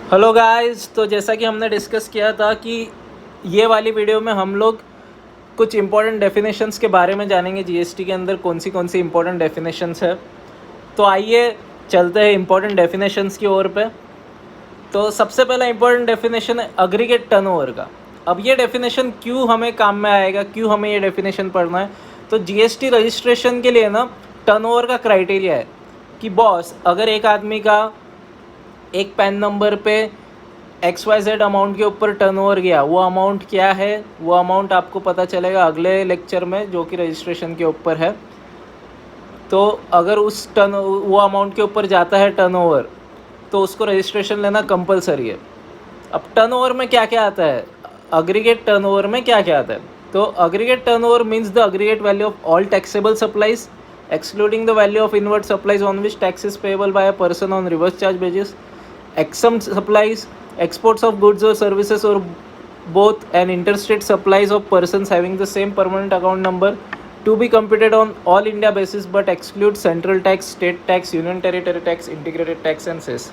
Hello guys, तो जैसा कि हमने डिस्कस किया था कि ये वाली वीडियो में हम लोग कुछ इंपॉर्टेंट डेफिनेशंस के बारे में जानेंगे। जीएसटी के अंदर कौन सी इंपॉर्टेंट डेफिनेशंस है। तो आइए चलते हैं इंपॉर्टेंट डेफिनेशंस की ओर पे। तो सबसे पहला इंपॉर्टेंट डेफिनेशन है एग्रीगेट टर्नओवर का। अब ये डेफिनेशन क्यों हमें काम में आएगा, क्यों हमें ये डेफिनेशन पढ़ना है। तो जीएसटी रजिस्ट्रेशन के लिए ना टर्नओवर का क्राइटेरिया है कि बॉस, अगर एक आदमी का एक पैन नंबर पे XYZ अमाउंट के ऊपर टर्नओवर गया, वो अमाउंट क्या है, वो अमाउंट आपको पता चलेगा अगले लेक्चर में, जो कि रजिस्ट्रेशन के ऊपर है। तो अगर वो अमाउंट के ऊपर जाता है टर्नओवर, तो उसको रजिस्ट्रेशन लेना कंपलसरी है। अब टर्नओवर में क्या क्या आता है, एग्रीगेट टर्नओवर में क्या क्या आता है। तो aggregate turnover means the aggregate value of all taxable supplies excluding the value of inward supplies on which tax is payable by a person on reverse charge basis, exempt supplies, exports of goods or services or both, and interstate supplies of persons having the same permanent account number to be computed on all India basis but exclude central tax, state tax, union territory tax, integrated tax and cess।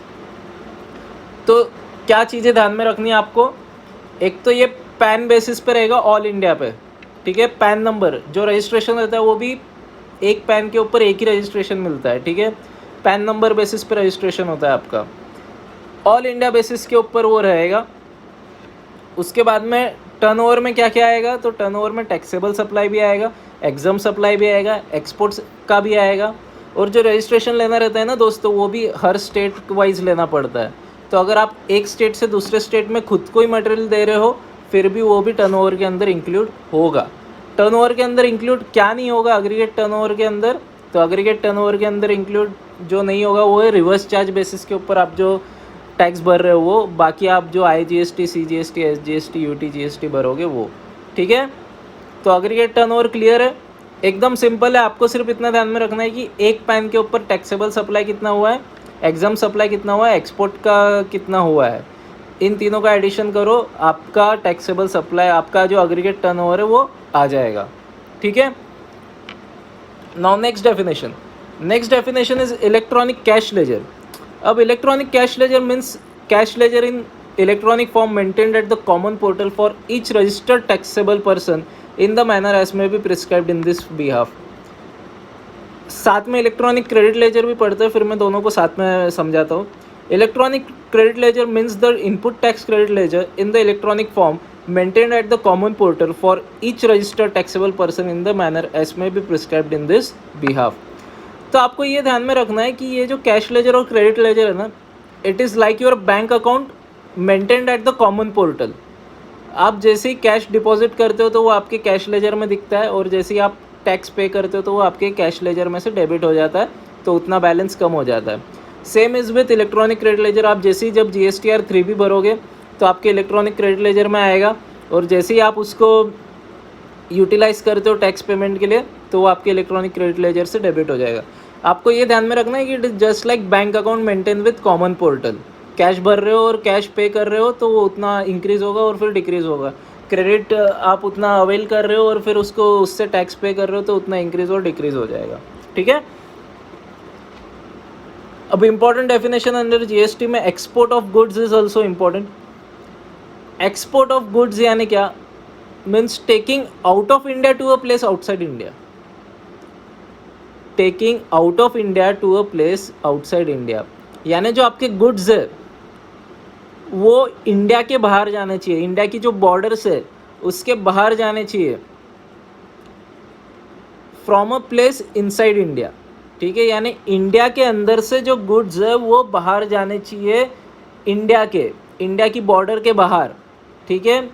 तो क्या चीज़ें ध्यान में रखनी है आपको। एक तो ये पैन बेसिस पे रहेगा ऑल इंडिया पे, ठीक है। पैन नंबर जो रजिस्ट्रेशन रहता है वो भी एक पैन के ऊपर एक ही रजिस्ट्रेशन मिलता है, ठीक है। पैन नंबर बेसिस पे रजिस्ट्रेशन होता है आपका, ऑल इंडिया बेसिस के ऊपर वो रहेगा। उसके बाद में टर्नओवर में क्या क्या आएगा, तो टर्नओवर में टैक्सेबल सप्लाई भी आएगा, एग्जाम सप्लाई भी आएगा, एक्सपोर्ट्स का भी आएगा। और जो रजिस्ट्रेशन लेना रहता है ना दोस्तों, वो भी हर स्टेट वाइज लेना पड़ता है। तो अगर आप एक स्टेट से दूसरे स्टेट में खुद को ही मटेरियल दे रहे हो, फिर भी वो भी टर्नओवर के अंदर इंक्लूड होगा। टर्नओवर के अंदर इंक्लूड क्या नहीं होगा एग्रीगेट टर्नओवर के अंदर, तो एग्रीगेट टर्नओवर के अंदर इंक्लूड जो नहीं होगा वो है रिवर्स चार्ज बेसिस के ऊपर आप जो टैक्स भर रहे हो वो, बाकी आप जो IGST, CGST, SGST, UT GST भरोगे वो, ठीक है। तो एग्रीगेट टर्नओवर क्लियर है, एकदम सिंपल है। आपको सिर्फ इतना ध्यान में रखना है कि एक पैन के ऊपर टैक्सेबल सप्लाई कितना हुआ है, एग्जाम सप्लाई कितना हुआ है, एक्सपोर्ट का कितना हुआ है, इन तीनों का एडिशन करो, आपका टैक्सेबल सप्लाई, आपका जो एग्रीगेट टर्नओवर है वो आ जाएगा, ठीक है। Now next definition is electronic cash ledger. अब electronic cash ledger means cash ledger in electronic form maintained at the common portal for each registered taxable person in the manner as may be prescribed in this behalf. साथ में electronic credit ledger भी पढ़ते हैं, फिर मैं दोनों को साथ में समझाता हूँ। Electronic credit ledger means the input tax credit ledger in the electronic form maintained at the common portal for each registered taxable person in the manner as may be prescribed in this behalf। तो आपको ये ध्यान में रखना है कि ये जो कैश लेजर और क्रेडिट लेजर है ना, it is like your bank account maintained at the common portal. आप जैसे ही कैश डिपॉजिट करते हो तो वो आपके कैश लेजर में दिखता है, और जैसे ही आप टैक्स पे करते हो तो वो आपके कैश लेजर में से डेबिट हो जाता है, तो उतना बैलेंस कम हो जाता है। Same is with electronic credit ledger. आप जैसे ही जब GSTR 3 भी भरोगे तो आपके इलेक्ट्रॉनिक क्रेडिट लेजर में आएगा, और जैसे ही आप उसको यूटिलाइज़ करते हो टैक्स पेमेंट के लिए तो वो आपके इलेक्ट्रॉनिक क्रेडिट लेजर से डेबिट हो जाएगा। आपको ये ध्यान में रखना है कि it is just like bank account maintain with common portal. Cash भर रहे हो और कैश पे कर रहे हो तो वो उतना इंक्रीज़ होगा और फिर डिक्रीज़ होगा। क्रेडिट आप उतना अवेल कर रहे हो और फिर उसको उससे टैक्स पे कर रहे हो तो उतना इंक्रीज़ और डिक्रीज़ हो जाएगा, ठीक है। अब इम्पॉर्टेंट डेफिनेशन अंडर GST में export of goods is also important. Export of goods यानी क्या, means taking out of India to a place outside India. Taking out of India to a place outside India यानी जो आपके goods है वो India के बाहर जाने चाहिए, इंडिया की जो बॉर्डर्स है उसके बाहर जाने चाहिए, from a place inside India, ठीक है। यानी इंडिया के अंदर से जो गुड्स है वो बाहर जाने चाहिए, इंडिया की बॉर्डर के बाहर, ठीक है।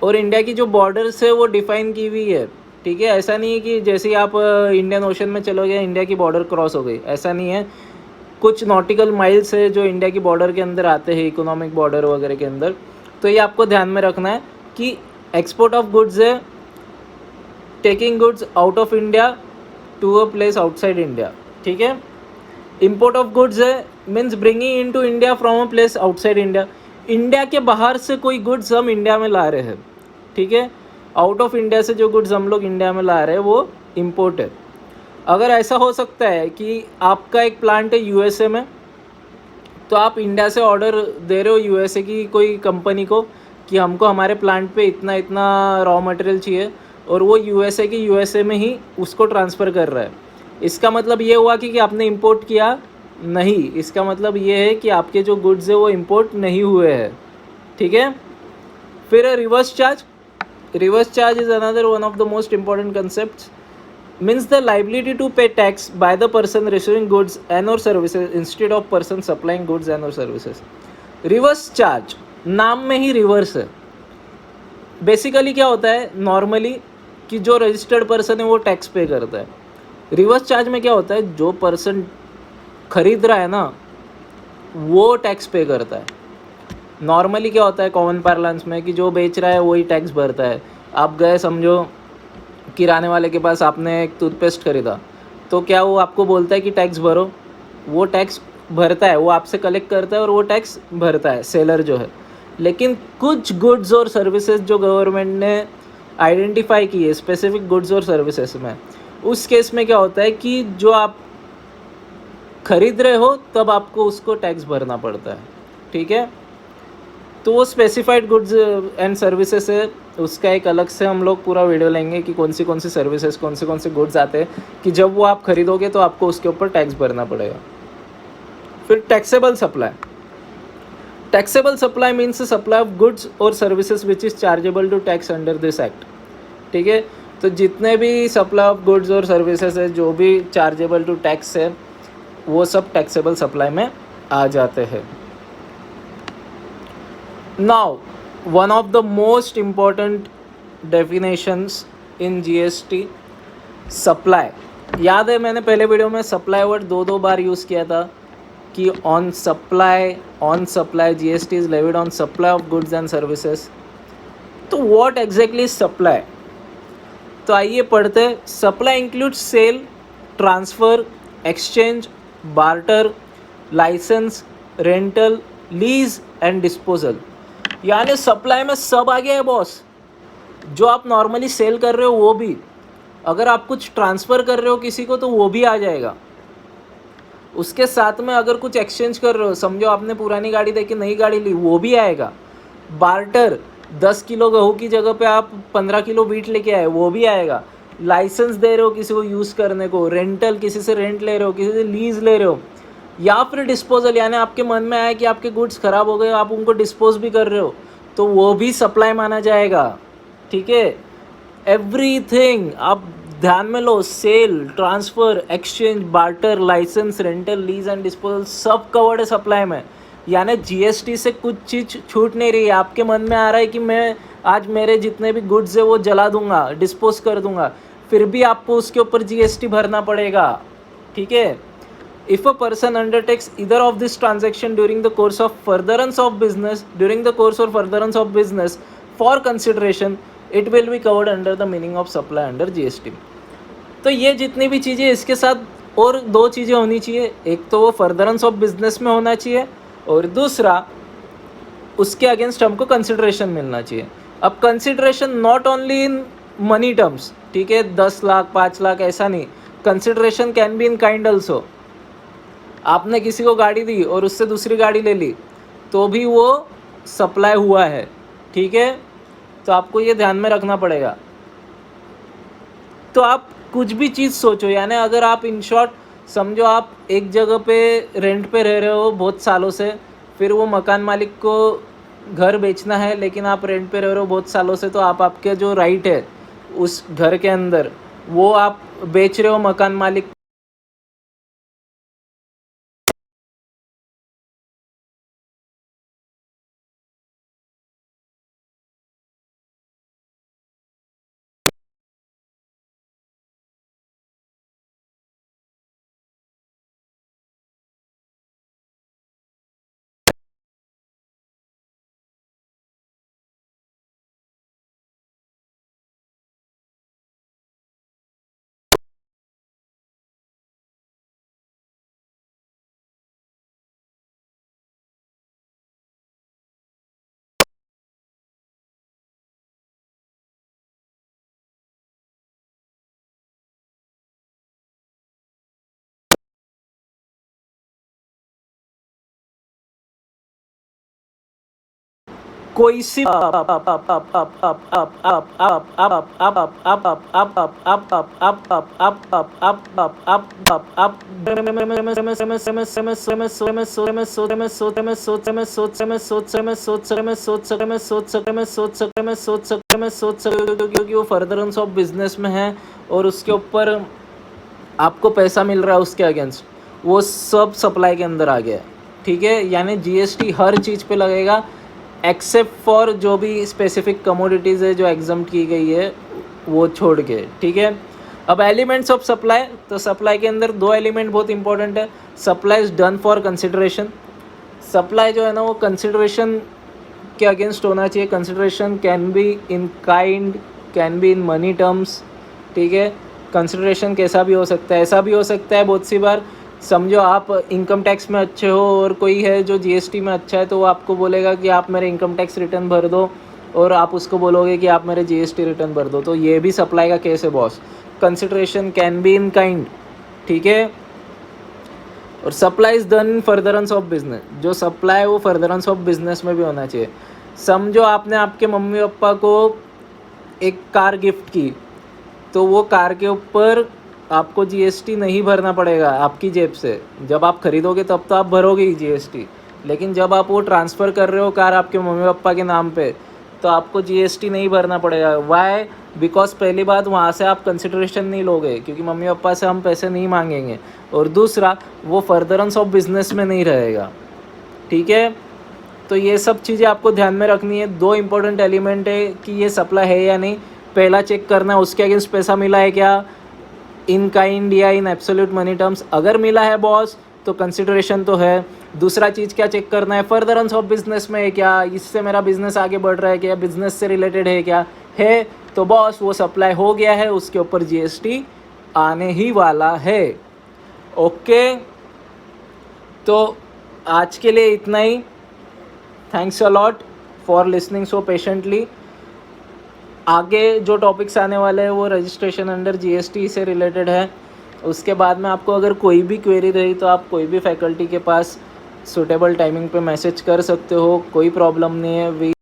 और इंडिया की जो बॉर्डर्स है वो डिफाइन की हुई है, ठीक है। ऐसा नहीं है कि जैसे ही आप इंडियन ओशन में चलोगे इंडिया की बॉर्डर क्रॉस हो गई, ऐसा नहीं है। कुछ नॉटिकल माइल्स है जो इंडिया की बॉर्डर के अंदर आते हैं, इकोनॉमिक बॉर्डर वगैरह के अंदर। तो ये आपको ध्यान में रखना है कि एक्सपोर्ट ऑफ गुड्स है taking goods out of India to a place outside India, ठीक है। इम्पोर्ट ऑफ गुड्स है means bringing in to India from a place outside India. India के बाहर से कोई गुड्स हम इंडिया में ला रहे हैं, ठीक है। आउट ऑफ इंडिया से जो गुड्स हम लोग इंडिया में ला रहे हैं वो इम्पोर्ट है। अगर ऐसा हो सकता है कि आपका एक प्लांट है USA में, तो आप इंडिया से ऑर्डर दे रहे हो यूएसए की कोई कंपनी को कि हमको हमारे प्लांट पे इतना इतना रॉ मटेरियल चाहिए, और वो यूएसए की यूएसए में ही उसको ट्रांसफ़र कर रहा है। इसका मतलब ये हुआ कि आपने इंपोर्ट किया नहीं, इसका मतलब ये है कि आपके जो गुड्स है वो इंपोर्ट नहीं हुए हैं। ठीक है। फिर reverse charge. Reverse charge is another one of the most important concept, means the liability to pay tax by the person receiving goods and or services instead of person supplying goods and or services. Reverse charge नाम में ही reverse है। Basically क्या होता है normally कि जो registered person है वो टैक्स पे करता है। रिवर्स चार्ज में क्या होता है, जो पर्सन खरीद रहा है ना वो टैक्स पे करता है। नॉर्मली क्या होता है कॉमन पार्लेंस में कि जो बेच रहा है वही टैक्स भरता है। आप गए समझो किराने वाले के पास, आपने एक टूथपेस्ट खरीदा, तो क्या वो आपको बोलता है कि टैक्स भरो? वो टैक्स भरता है, वो आपसे कलेक्ट करता है और वो टैक्स भरता है सेलर जो है। लेकिन कुछ गुड्स और सर्विसेज जो गवर्नमेंट ने आइडेंटिफाई की है स्पेसिफिक गुड्स और सर्विसेज में, उस केस में क्या होता है कि जो आप खरीद रहे हो तब आपको उसको टैक्स भरना पड़ता है। ठीक है। तो वो स्पेसिफाइड गुड्स एंड सर्विसेज है, उसका एक अलग से हम लोग पूरा वीडियो लेंगे कि कौन सी सर्विसेज कौन से गुड्स आते हैं कि जब वो आप खरीदोगे तो आपको उसके ऊपर टैक्स भरना पड़ेगा। फिर taxable supply. Taxable supply means supply of goods और services which is chargeable to tax under this act. ठीक है। तो जितने भी सप्लाई ऑफ गुड्स और सर्विसेज है जो भी चार्जेबल टू टैक्स है वो सब टैक्सेबल सप्लाई में आ जाते हैं। Now, one of the most important definitions in GST, supply. याद है मैंने पहले वीडियो में सप्लाई वर्ड दो बार यूज़ किया था कि on supply GST is levied on supply of goods and services. तो व्हाट एग्जैक्टली सप्लाई? तो आइए पढ़ते। Supply includes sale, transfer, exchange, barter, licence, rental, lease and disposal. यानी सप्लाई में सब आ गया है बॉस। जो आप नॉर्मली सेल कर रहे हो वो भी, अगर आप कुछ ट्रांसफ़र कर रहे हो किसी को तो वो भी आ जाएगा। उसके साथ में अगर कुछ एक्सचेंज कर रहे हो, समझो आपने पुरानी गाड़ी देके नई गाड़ी ली, वो भी आएगा। बार्टर, 10 किलो गेहूँ की जगह पे आप 15 किलो वीट लेके आए, वो भी आएगा। लाइसेंस दे रहे हो किसी को यूज़ करने को, रेंटल किसी से रेंट ले रहे हो, किसी से लीज़ ले रहे हो, या फिर डिस्पोजल यानी आपके मन में आया कि आपके गुड्स ख़राब हो गए, आप उनको डिस्पोज भी कर रहे हो, तो वो भी सप्लाई माना जाएगा। ठीक है। एवरीथिंग आप ध्यान में लो, sale, transfer, exchange, barter, licence, rental, lease and disposal सब कवर्ड है सप्लाई में। यानी जीएसटी से कुछ चीज़ छूट नहीं रही है। आपके मन में आ रहा है कि मैं आज मेरे जितने भी गुड्स है वो जला दूंगा, डिस्पोज कर दूंगा, फिर भी आपको उसके ऊपर जीएसटी भरना पड़ेगा। ठीक है। If a person undertakes either of this transaction during the course or furtherance of business for consideration, it will be covered under the meaning of supply under GST. तो ये जितनी भी चीज़ें इसके साथ और दो चीज़ें होनी चाहिए, एक तो वो फर्दरेंस ऑफ बिजनेस में होना चाहिए और दूसरा उसके अगेंस्ट हमको कंसिडरेशन मिलना चाहिए। अब consideration not only in money terms, ठीक है, 10 लाख 5 लाख ऐसा नहीं, consideration can be in kind also. आपने किसी को गाड़ी दी और उससे दूसरी गाड़ी ले ली तो भी वो सप्लाई हुआ है। ठीक है। तो आपको ये ध्यान में रखना पड़ेगा। तो आप कुछ भी चीज़ सोचो, यानी अगर आप इन शॉर्ट समझो आप एक जगह पे रेंट पे रह रहे हो बहुत सालों से, फिर वो मकान मालिक को घर बेचना है लेकिन आप रेंट पे रह रहे हो बहुत सालों से, तो आप आपके जो राइट है उस घर के अंदर वो आप बेच रहे हो मकान मालिक कोई सी क्योंकि वो फर्दरेंस ऑफ बिजनेस में है और उसके ऊपर आपको पैसा मिल रहा है उसके अगेंस्ट, वो सब सप्लाई के अंदर आ गया है। ठीक है, यानी जीएसटी हर चीज़ पे लगेगा एक्सेप्ट फॉर जो भी स्पेसिफिक कमोडिटीज़ है जो एग्जम्प्ट की गई है वो छोड़ के। ठीक है, अब एलिमेंट्स ऑफ सप्लाई, तो सप्लाई के अंदर दो एलिमेंट बहुत इंपॉर्टेंट है। Supply is done for consideration, supply जो है ना वो कंसिडरेशन के अगेंस्ट होना चाहिए। Consideration can be in kind, can be in money terms. ठीक है, कंसिडरेशन कैसा भी हो सकता है, ऐसा भी हो सकता है बहुत सी बार, समझो आप इनकम टैक्स में अच्छे हो और कोई है जो जीएसटी में अच्छा है, तो वो आपको बोलेगा कि आप मेरे इनकम टैक्स रिटर्न भर दो, और आप उसको बोलोगे कि आप मेरे जीएसटी रिटर्न भर दो, तो ये भी सप्लाई का केस है boss. Consideration can be in kind. ठीक है, और supply is done in furtherance of business, जो सप्लाई है वो फर्दरेंस ऑफ बिजनेस में भी होना चाहिए। समझो आपने आपके मम्मी पापा को एक कार गिफ्ट की, तो वो कार के ऊपर आपको जीएसटी नहीं भरना पड़ेगा आपकी जेब से। जब आप खरीदोगे तब तो आप भरोगे ही जीएसटी, लेकिन जब आप वो ट्रांसफ़र कर रहे हो कार आपके मम्मी पापा के नाम पे, तो आपको जीएसटी नहीं भरना पड़ेगा। वाई? बिकॉज पहली बात वहाँ से आप कंसिडरेशन नहीं लोगे, क्योंकि मम्मी पापा से हम पैसे नहीं मांगेंगे, और दूसरा वो फर्दरेंस ऑफ बिजनेस में नहीं रहेगा। ठीक है, तो ये सब चीज़ें आपको ध्यान में रखनी है। दो इंपॉर्टेंट एलिमेंट है कि ये सप्लाई है या नहीं, पहला चेक करना है उसके अगेंस्ट पैसा मिला है क्या, इन काइंड या इन एब्सोल्यूट मनी टर्म्स। अगर मिला है बॉस तो कंसिडरेशन तो है। दूसरा चीज़ क्या चेक करना है, फर्दरेंस ऑफ बिजनेस में है क्या, इससे मेरा बिजनेस आगे बढ़ रहा है क्या, बिजनेस से रिलेटेड है क्या, है तो बॉस वो सप्लाई हो गया है, उसके ऊपर जीएसटी आने ही वाला है। ओके, तो आज के लिए इतना ही। Thanks a lot for listening so patiently. आगे जो टॉपिक्स आने वाले हैं वो रजिस्ट्रेशन अंडर जीएसटी से रिलेटेड है। उसके बाद में आपको अगर कोई भी क्वेरी रही तो आप कोई भी फैकल्टी के पास सूटेबल टाइमिंग पे मैसेज कर सकते हो, कोई प्रॉब्लम नहीं है।